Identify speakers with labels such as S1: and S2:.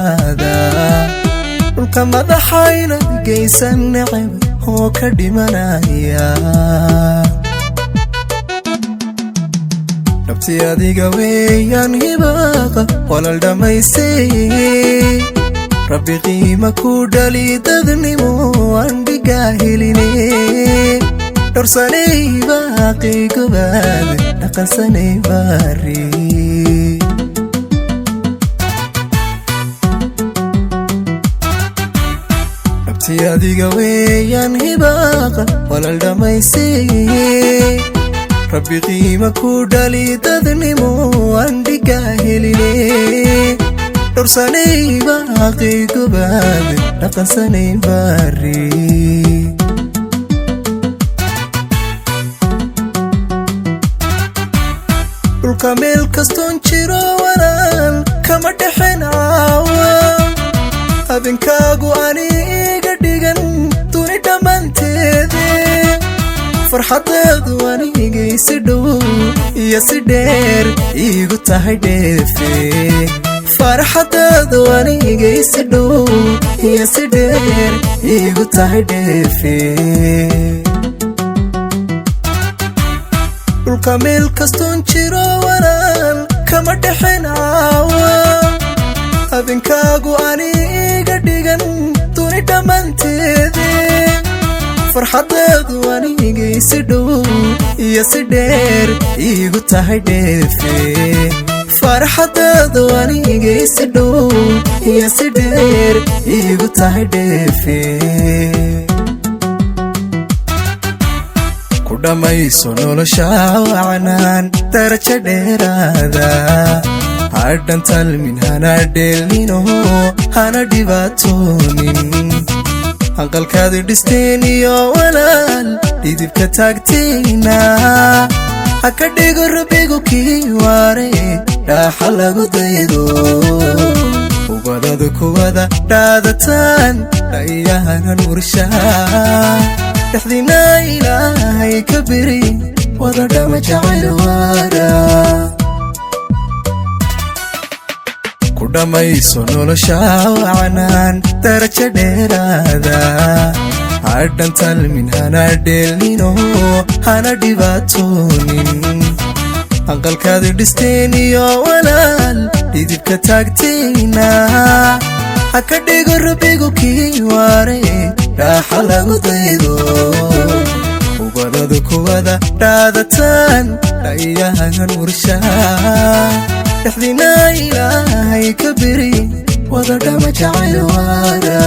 S1: dheeraada dhulka madaxayna geysan neceb oo ka dhimanaya nabti adiga weeyaan hibaaqa walal dhamaystay rabbi qiima ku dhali dadnimo aan dhigaa heline dhorsanay baaqi gobaad dhaqansanay baari nabti adiga weeyaan hibaaqa walal dhamaystay rabbi qiima ku dhali dadnimo aan dhigaa heline dhorsanay baaqi gobaad dhaqansanay baari dhulka meel kastoon jiro walaal kama dhexin caawa habenkaagu ani iga dhigan duni dhammaanteede farxadeedu anigay si dhow iyo si dheer iigu tahay dheefe farxadeedu anigay si dhow iyo si dheer iigu tahay dheefe dhulka meel kastoon jiro walaal kama dhexin caawa habenkaagu ani iga dhigan duni dhammaanteede farxadeedu anigay si dhow iyo si dheer iigu tahay dheefe farxadeedu anigay si dhow iyo si dheer iigu tahay dheefe ku dhamayso nolosha wacanaan darajo dheeraada hadhan talmin hana dheelnino hana dhibaatoonin hanqalkaadi dhisteen iyo walaal dhidibka taagtayna ha ka dhigo rabbigu kii waare dhaaxa lagu daydo ubadadu kuwada dhaadataan dhayahanan murshaa dhexdina ilaahay ka biri wada dhama jacayl waara ku dhamayso nolosha wacanaan darajo dheeraada hadhan talmin hana dheelnino hana dhibaatoonin hanqalkaadi dhisteen iyo walaal dhidibka taagtayna ha ka dhigo rabbigu kii waare dhaaxa lagu daydo ubadadu kuwada dhaadataan dhayahanan murshaa dhexdina ilaahay ka biri wada dhama jacayl waara